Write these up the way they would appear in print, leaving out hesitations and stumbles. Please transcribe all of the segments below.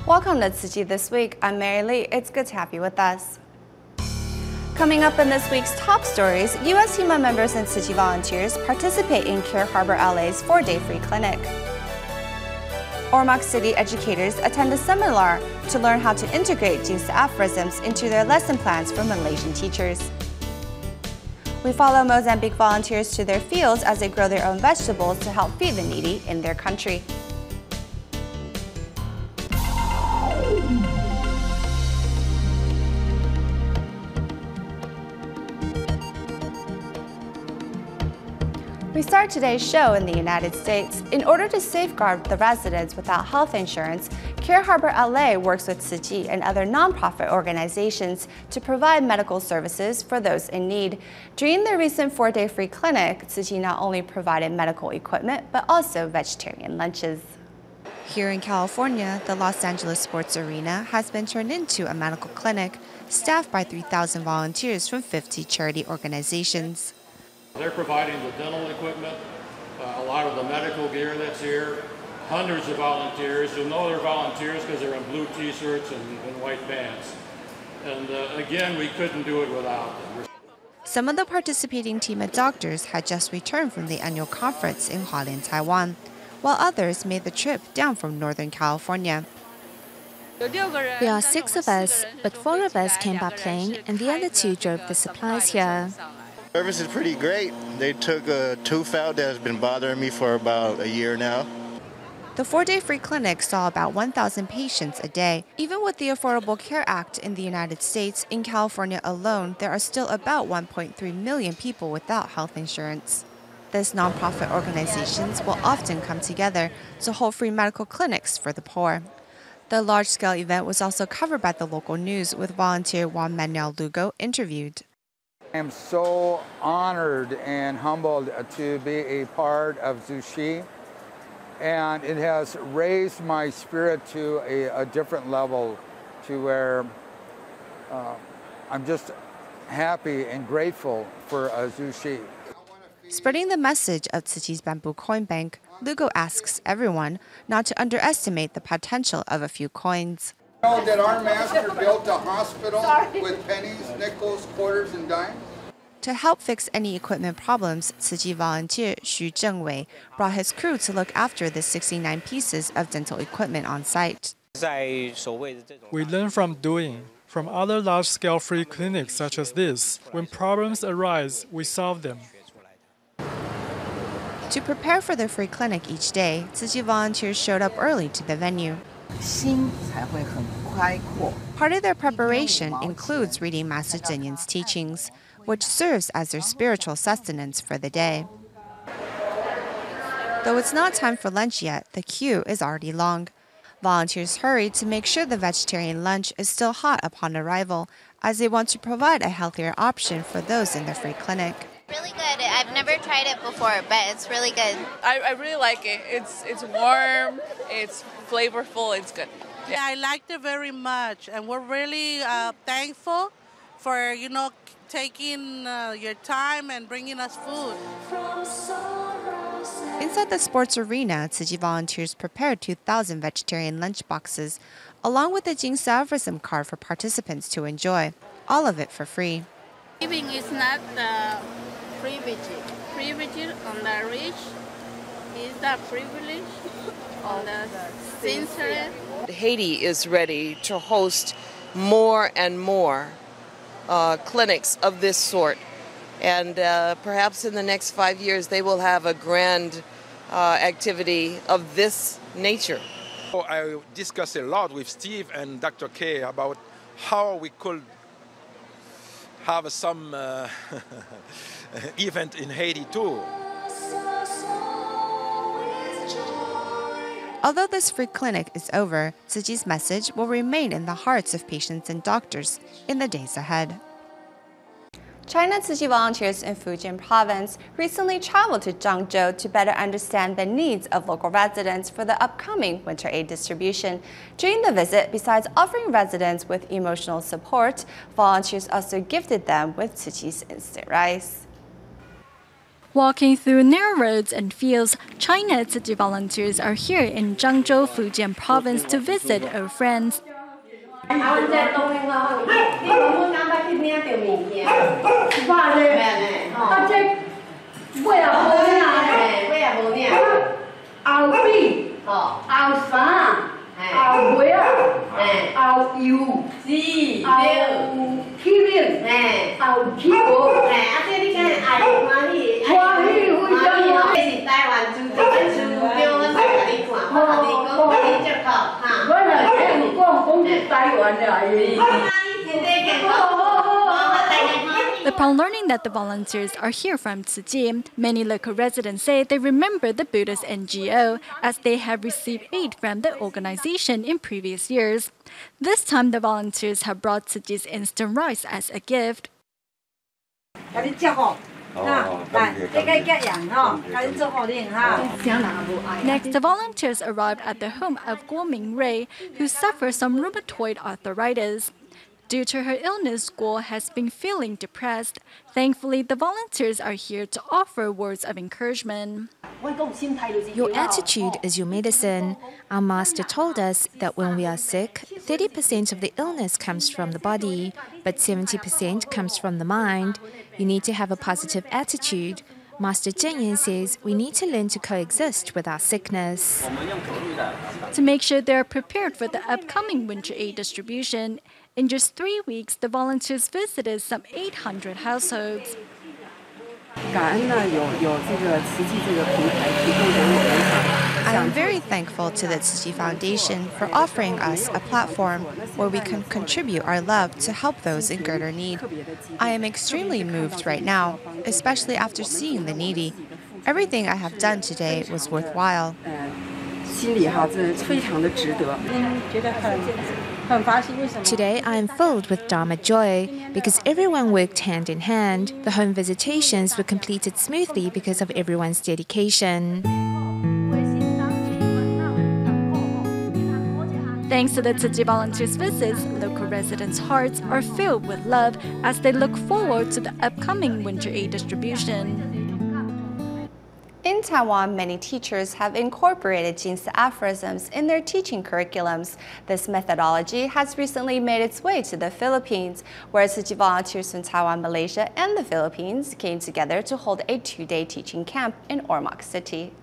Welcome to Tzu Chi This Week. I'm Mary Lee. It's good to have you with us. Coming up in this week's top stories, U.S. TIMA members and Tzu Chi volunteers participate in CareHarbor LA's 4-day free clinic. Ormoc City educators attend a seminar to learn how to integrate Jing Si Aphorisms into their lesson plans for Malaysian teachers. We follow Mozambique volunteers to their fields as they grow their own vegetables to help feed the needy in their country. We start today's show in the United States. In order to safeguard the residents without health insurance, CareHarbor LA works with Tzu Chi and other nonprofit organizations to provide medical services for those in need. During their recent 4-day free clinic, Tzu Chi not only provided medical equipment, but also vegetarian lunches. Here in California, the Los Angeles Sports Arena has been turned into a medical clinic, staffed by 3,000 volunteers from 50 charity organizations. They're providing the dental equipment, a lot of the medical gear that's here, hundreds of volunteers. You'll know they're volunteers because they're in blue t-shirts and white pants. And again, we couldn't do it without them. Some of the participating TIMA doctors had just returned from the annual conference in Hualien, Taiwan, while others made the trip down from Northern California. There are 6 of us, but 4 of us came by plane and the other 2 drove the supplies here. Service is pretty great. They took a tooth out that has been bothering me for about a year now. The 4-day free clinic saw about 1,000 patients a day. Even with the Affordable Care Act in the United States, in California alone, there are still about 1.3 million people without health insurance. These nonprofit organizations will often come together to hold free medical clinics for the poor. The large-scale event was also covered by the local news, with volunteer Juan Manuel Lugo interviewed. I am so honored and humbled to be a part of Tzu Chi, and it has raised my spirit to a different level, to where I'm just happy and grateful for Tzu Chi. Spreading the message of Tzu Chi's Bamboo Coin Bank, Lugo asks everyone not to underestimate the potential of a few coins. Know that our master built a hospital with pennies, nickels, quarters, and dimes? To help fix any equipment problems, Tzu Chi volunteer Xu Zhengwei brought his crew to look after the 69 pieces of dental equipment on site. We learn from doing. From other large-scale free clinics such as this, when problems arise, we solve them. To prepare for the free clinic each day, Tzu Chi volunteers showed up early to the venue. Part of their preparation includes reading Master Zhenyan's teachings, which serves as their spiritual sustenance for the day. Though it's not time for lunch yet, the queue is already long. Volunteers hurry to make sure the vegetarian lunch is still hot upon arrival, as they want to provide a healthier option for those in the free clinic. Really good. I've never tried it before, but it's really good. I really like it. It's warm, it's flavorful, it's good. Yeah, I liked it very much, and we're really thankful for, taking your time and bringing us food. Inside the sports arena, Tzu Chi volunteers prepared 2,000 vegetarian lunch boxes, along with the Jing Si Aphorism card for participants to enjoy, all of it for free. Giving is not privilege. Privilege on the rich is the privilege on the sincere. Haiti is ready to host more and more clinics of this sort. And perhaps in the next 5 years, they will have a grand activity of this nature. I discussed a lot with Steve and Dr. K about how we could have some event in Haiti too. Although this free clinic is over, Tzu Chi's message will remain in the hearts of patients and doctors in the days ahead. China Tzu Chi volunteers in Fujian province recently traveled to Zhangzhou to better understand the needs of local residents for the upcoming winter aid distribution. During the visit, besides offering residents with emotional support, volunteers also gifted them with Tzu Chi's instant rice. Walking through narrow roads and fields, China Tzu Chi volunteers are here in Zhangzhou, Fujian province to visit old friends. Upon learning that the volunteers are here from Tzu Chi, many local residents say they remember the Buddhist NGO as they have received aid from the organization in previous years. This time, the volunteers have brought Tzu Chi's instant rice as a gift. Next, the volunteers arrived at the home of Guo Mingrui, who suffers from rheumatoid arthritis. Due to her illness, Guo has been feeling depressed. Thankfully, the volunteers are here to offer words of encouragement. Your attitude is your medicine. Our master told us that when we are sick, 30% of the illness comes from the body, but 70% comes from the mind. You need to have a positive attitude. Master Zheng says we need to learn to coexist with our sickness. To make sure they are prepared for the upcoming winter aid distribution, in just 3 weeks, the volunteers visited some 800 households. I am very thankful to the Tzu Chi Foundation for offering us a platform where we can contribute our love to help those in greater need. I am extremely moved right now, especially after seeing the needy. Everything I have done today was worthwhile. Today, I am filled with Dharma joy because everyone worked hand in hand. The home visitations were completed smoothly because of everyone's dedication. Thanks to the Tzu Chi volunteers' visits, local residents' hearts are filled with love as they look forward to the upcoming winter aid distribution. In Taiwan, many teachers have incorporated Jing Si Aphorisms in their teaching curriculums. This methodology has recently made its way to the Philippines, where Tzu Chi volunteers from Taiwan, Malaysia, and the Philippines came together to hold a 2-day teaching camp in Ormoc City.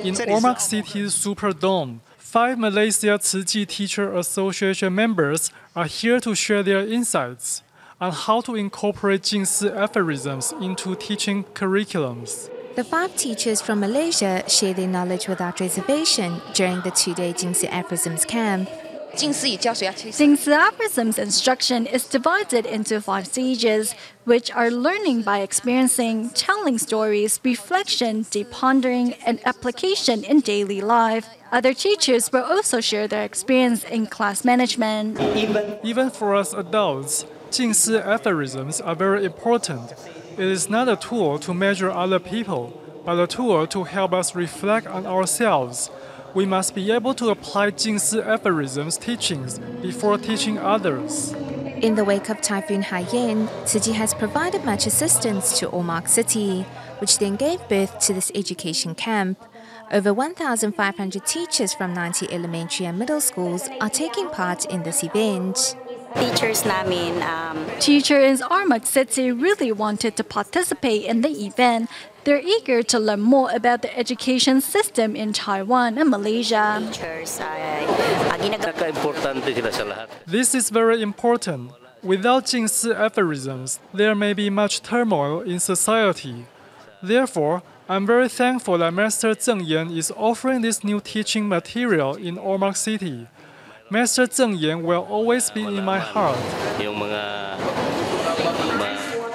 In Ormoc City's Superdome, 5 Malaysia Tzu Chi Teacher Association members are here to share their insights on how to incorporate Jing Si Aphorisms into teaching curriculums. The 5 teachers from Malaysia share their knowledge without reservation during the 2-day Jing Si Aphorisms camp. Jing Si Aphorisms instruction is divided into 5 stages, which are learning by experiencing, telling stories, reflection, deep pondering, and application in daily life. Other teachers will also share their experience in class management. Even for us adults, Jing Si Aphorisms are very important. It is not a tool to measure other people, but a tool to help us reflect on ourselves. We must be able to apply Jing Si Aphorisms teachings before teaching others. In the wake of Typhoon Haiyan, Tzu Chi has provided much assistance to Ormoc City, which then gave birth to this education camp. Over 1,500 teachers from 90 elementary and middle schools are taking part in this event. Teachers in Ormoc City really wanted to participate in the event. They're eager to learn more about the education system in Taiwan and Malaysia. This is very important. Without Jing Si Aphorisms, there may be much turmoil in society. Therefore, I'm very thankful that Master Zheng Yan is offering this new teaching material in Ormoc City. Master Zheng Yan will always be in my heart.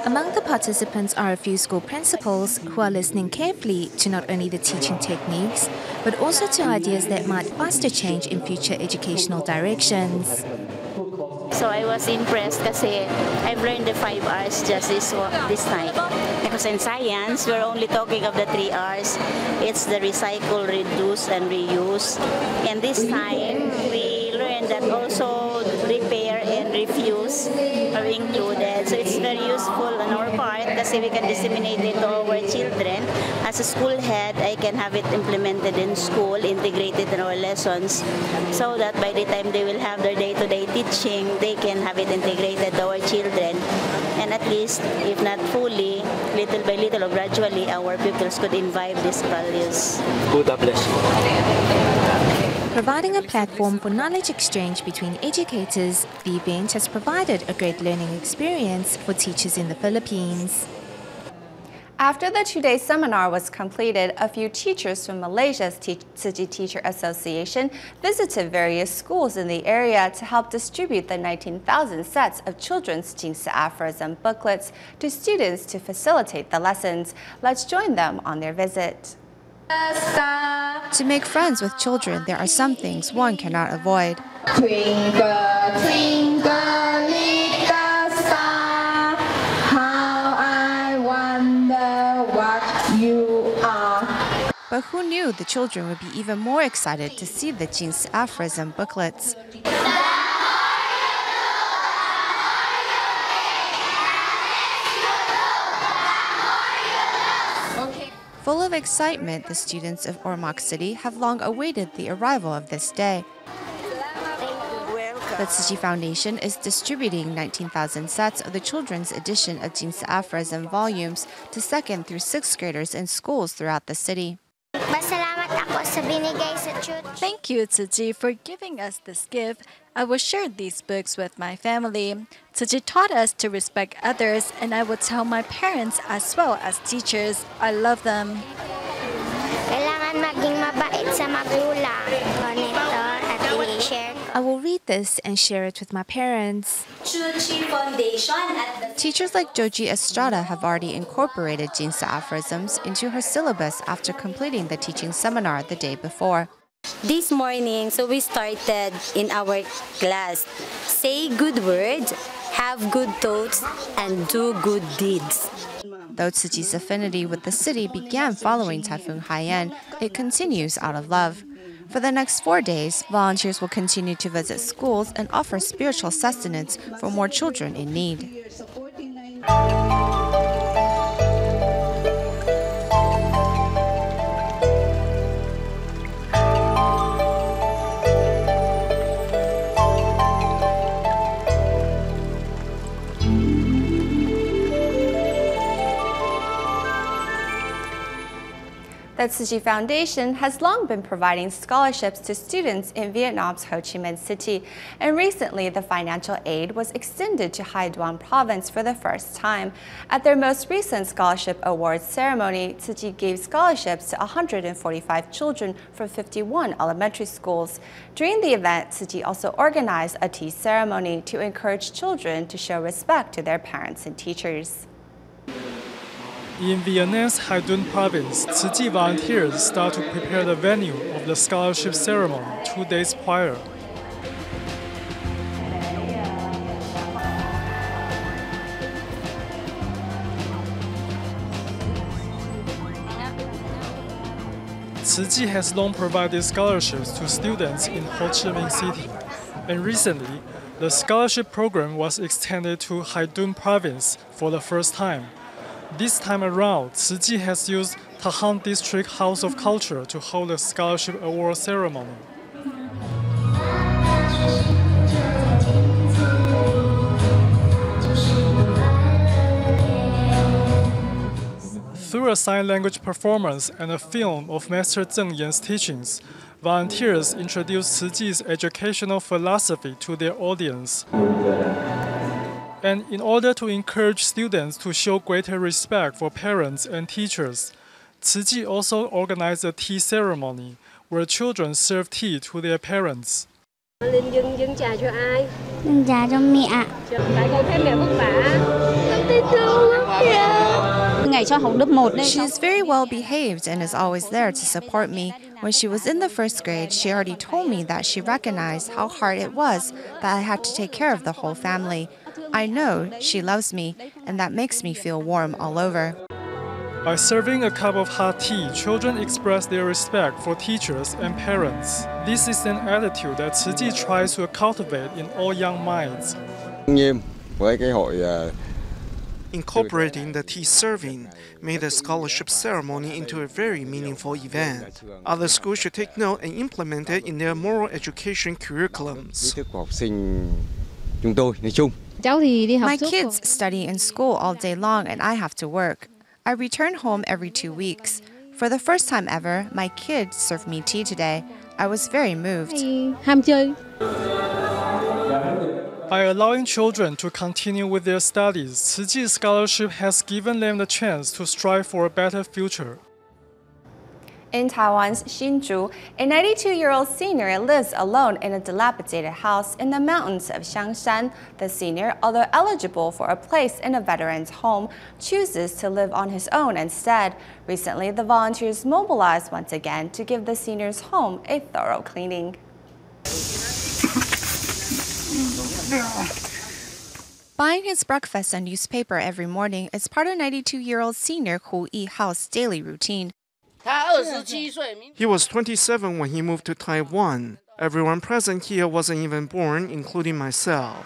Among the participants are a few school principals who are listening carefully to not only the teaching techniques, but also to ideas that might foster change in future educational directions. So I was impressed kasi I've learned the 5 R's just this time. Because in science, we're only talking of the 3 R's. It's the recycle, reduce, and reuse. And this time, we learned that also repair and refuse, or are included. So it's very useful on our part kasi we can disseminate it to our children. As a school head, I can have it implemented in school, integrated in our lessons, so that by the time they will have their day-to-day teaching, they can have it integrated to our children. And at least, if not fully, little by little or gradually, our pupils could imbibe these values. God bless. Providing a platform for knowledge exchange between educators, the event has provided a great learning experience for teachers in the Philippines. After the two-day seminar was completed, a few teachers from Malaysia's Tzu Chi Teacher Association visited various schools in the area to help distribute the 19,000 sets of children's Jing Si Aphorism booklets to students to facilitate the lessons. Let's join them on their visit. To make friends with children, there are some things one cannot avoid. Twinkle, twinkle, little star, how I wonder what you are. But who knew the children would be even more excited to see the Jing Si Aphorism booklets? Full of excitement, the students of Ormoc City have long awaited the arrival of this day. The Tzu Chi Foundation is distributing 19,000 sets of the children's edition of Jing Si Aphorism volumes to 2nd through 6th graders in schools throughout the city. Thank you, Tzu Chi, for giving us this gift. I will share these books with my family. Tzu Chi taught us to respect others, and I will tell my parents as well as teachers. I love them. I will read this and share it with my parents. Teachers like Joji Estrada have already incorporated Jing Si Aphorisms into her syllabus after completing the teaching seminar the day before. This morning, so we started in our class. Say good words, have good thoughts, and do good deeds. Though Tzu Chi's affinity with the city began following Typhoon Haiyan, it continues out of love. For the next 4 days, volunteers will continue to visit schools and offer spiritual sustenance for more children in need. The Tzu Chi Foundation has long been providing scholarships to students in Vietnam's Ho Chi Minh City, and recently the financial aid was extended to Hai Duan Province for the first time. At their most recent scholarship awards ceremony, Tzu Chi gave scholarships to 145 children from 51 elementary schools. During the event, Tzu Chi also organized a tea ceremony to encourage children to show respect to their parents and teachers. In Vietnam's Hai Duan Province, Tzu Chi volunteers start to prepare the venue of the scholarship ceremony 2 days prior. Tzu Chi has long provided scholarships to students in Ho Chi Minh City, and recently, the scholarship program was extended to Hai Duan Province for the first time. This time around, Tzu Chi has used Tahang District House of Culture to hold a scholarship award ceremony. Through a sign language performance and a film of Master Zheng Yan's teachings, volunteers introduced Tzu Chi's educational philosophy to their audience. And in order to encourage students to show greater respect for parents and teachers, Tzu Chi also organized a tea ceremony where children serve tea to their parents. Dâng trà cho ai? Dâng trà cho mẹ. Tại con thấy mẹ vất vả. Con thấy thương lắm. Ngày cho học lớp 1 đấy. She is very well behaved and is always there to support me. When she was in the first grade, she already told me that she recognized how hard it was that I had to take care of the whole family. I know she loves me, and that makes me feel warm all over. By serving a cup of hot tea, children express their respect for teachers and parents. This is an attitude that Tzu Chi tries to cultivate in all young minds. Incorporating the tea serving made the scholarship ceremony into a very meaningful event. Other schools should take note and implement it in their moral education curriculums. My kids study in school all day long and I have to work. I return home every 2 weeks. For the first time ever, my kids served me tea today. I was very moved. By allowing children to continue with their studies, Tzu Chi Scholarship has given them the chance to strive for a better future. In Taiwan's Hsinchu, a 92-year-old senior lives alone in a dilapidated house in the mountains of Xiangshan. The senior, although eligible for a place in a veteran's home, chooses to live on his own instead. Recently, the volunteers mobilized once again to give the senior's home a thorough cleaning. Buying his breakfast and newspaper every morning is part of 92-year-old senior Hu Yihao's daily routine. He was 27 when he moved to Taiwan. Everyone present here wasn't even born, including myself.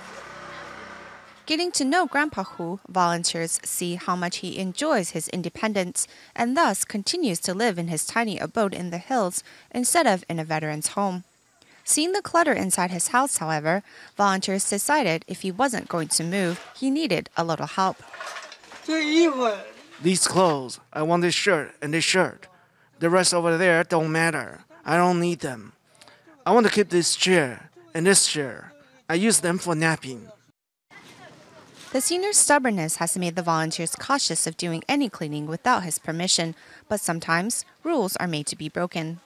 Getting to know Grandpa Hu, volunteers see how much he enjoys his independence and thus continues to live in his tiny abode in the hills instead of in a veteran's home. Seeing the clutter inside his house, however, volunteers decided if he wasn't going to move, he needed a little help. These clothes, I want this shirt and this shirt. The rest over there don't matter. I don't need them. I want to keep this chair and this chair. I use them for napping. The senior's stubbornness has made the volunteers cautious of doing any cleaning without his permission, but sometimes rules are made to be broken.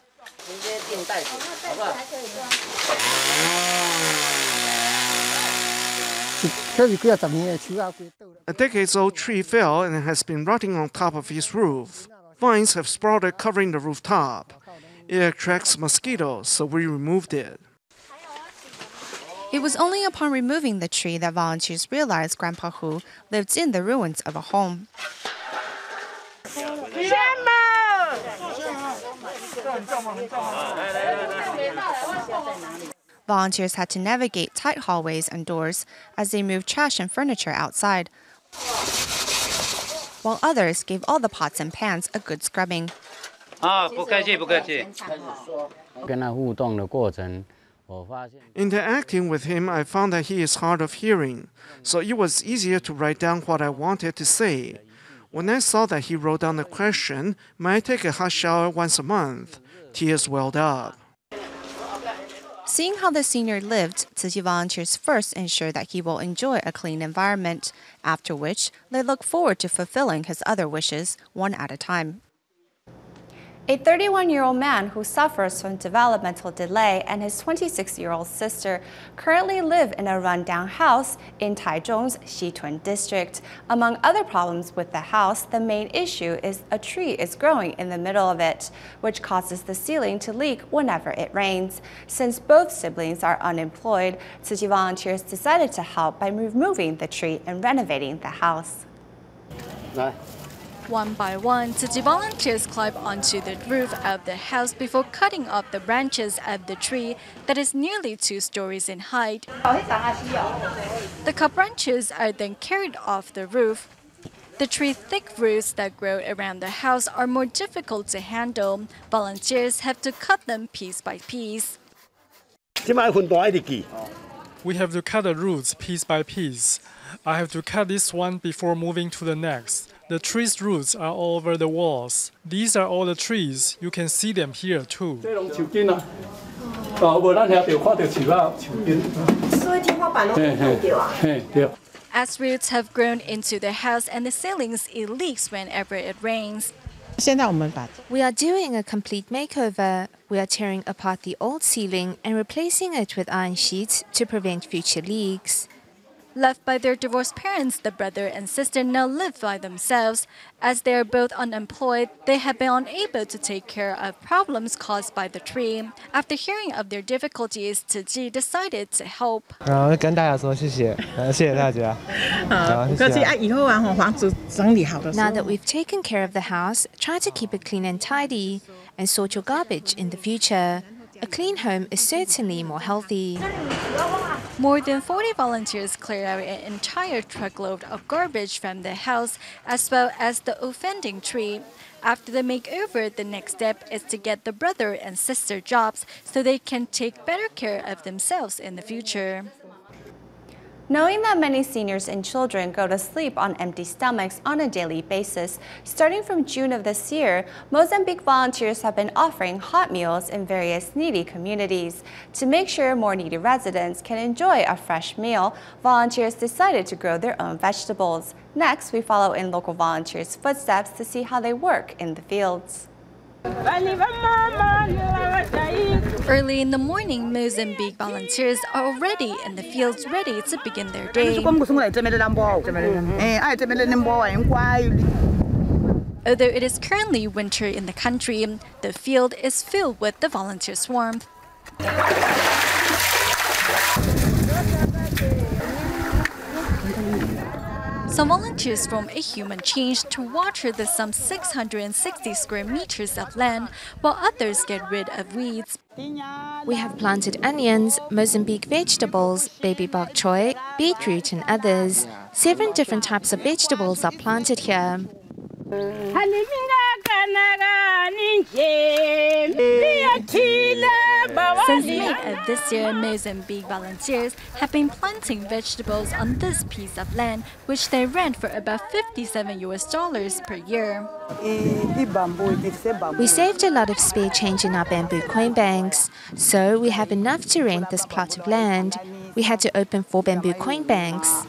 A decades-old tree fell and has been rotting on top of his roof. Vines have sprouted covering the rooftop. It attracts mosquitoes, so we removed it. It was only upon removing the tree that volunteers realized Grandpa Hu lived in the ruins of a home. Volunteers had to navigate tight hallways and doors as they moved trash and furniture outside, while others gave all the pots and pans a good scrubbing. Interacting with him, I found that he is hard of hearing, so it was easier to write down what I wanted to say. When I saw that he wrote down the question, "May I take a hot shower once a month?" tears welled up. Seeing how the senior lived, Tzu Chi volunteers first ensure that he will enjoy a clean environment, after which they look forward to fulfilling his other wishes one at a time. A 31-year-old man who suffers from developmental delay and his 26-year-old sister currently live in a rundown house in Taichung's Xitun district. Among other problems with the house, the main issue is a tree is growing in the middle of it, which causes the ceiling to leak whenever it rains. Since both siblings are unemployed, Tzu Chi volunteers decided to help by removing the tree and renovating the house. One by one, Tzu Chi volunteers climb onto the roof of the house before cutting off the branches of the tree that is nearly 2 stories in height. The cut branches are then carried off the roof. The tree's thick roots that grow around the house are more difficult to handle. Volunteers have to cut them piece by piece. We have to cut the roots piece by piece. I have to cut this one before moving to the next. The tree's roots are all over the walls. These are all the trees. You can see them here too. As roots have grown into the house and the ceilings, it leaks whenever it rains. We are doing a complete makeover. We are tearing apart the old ceiling and replacing it with iron sheets to prevent future leaks. Left by their divorced parents, the brother and sister now live by themselves. As they are both unemployed, they have been unable to take care of problems caused by the tree. After hearing of their difficulties, Tzu Chi decided to help. Now that we've taken care of the house, try to keep it clean and tidy, and sort your garbage in the future. A clean home is certainly more healthy. More than 40 volunteers cleared out an entire truckload of garbage from the house, as well as the offending tree. After the makeover, the next step is to get the brother and sister jobs so they can take better care of themselves in the future. Knowing that many seniors and children go to sleep on empty stomachs on a daily basis, starting from June of this year, Mozambique volunteers have been offering hot meals in various needy communities. To make sure more needy residents can enjoy a fresh meal, volunteers decided to grow their own vegetables. Next, we follow in local volunteers' footsteps to see how they work in the fields. Early in the morning, Mozambique volunteers are already in the fields ready to begin their day. Although it is currently winter in the country, the field is filled with the volunteers' warmth. Some volunteers form a human chain to water the some 660 square meters of land, while others get rid of weeds. We have planted onions, Mozambique vegetables, baby bok choy, beetroot and others. 7 different types of vegetables are planted here. Since May of this year, Mozambique volunteers have been planting vegetables on this piece of land, which they rent for about $57 per year. We saved a lot of spare change in our bamboo coin banks, so we have enough to rent this plot of land. We had to open 4 bamboo coin banks.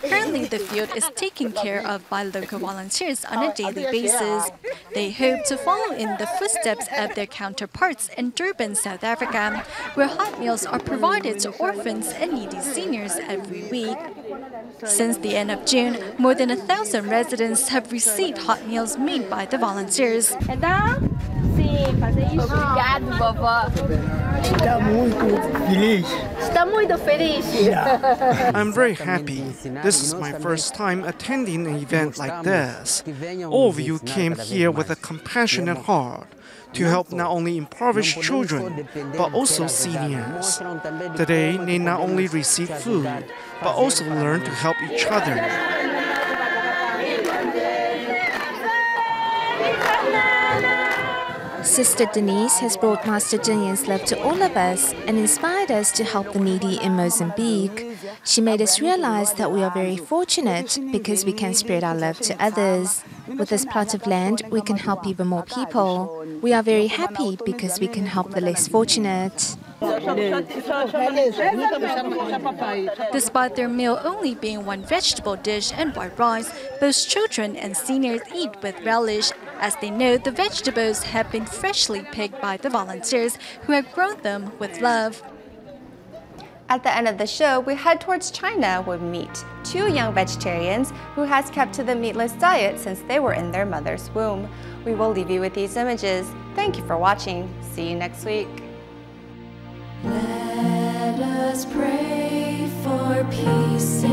Currently, the field is taken care of by local volunteers on a daily basis. They hope to follow in the footsteps of their counterparts in Durban, South Africa, where hot meals are provided to orphans and needy seniors every week. Since the end of June, more than 1,000 residents have received hot meals made by the volunteers. I'm very happy. This is my first time attending an event like this. All of you came here with a compassionate heart to help not only impoverished children, but also seniors. Today, they not only receive food, but also learn to help each other. Sister Denise has brought Master Zheng Yan's love to all of us and inspired us to help the needy in Mozambique. She made us realize that we are very fortunate because we can spread our love to others. With this plot of land, we can help even more people. We are very happy because we can help the less fortunate. Despite their meal only being 1 vegetable dish and white rice, both children and seniors eat with relish, as they know the vegetables have been freshly picked by the volunteers who have grown them with love. At the end of the show, we head towards China where we meet 2 young vegetarians who has kept to the meatless diet since they were in their mother's womb. We will leave you with these images. Thank you for watching. See you next week. Let us pray for peace.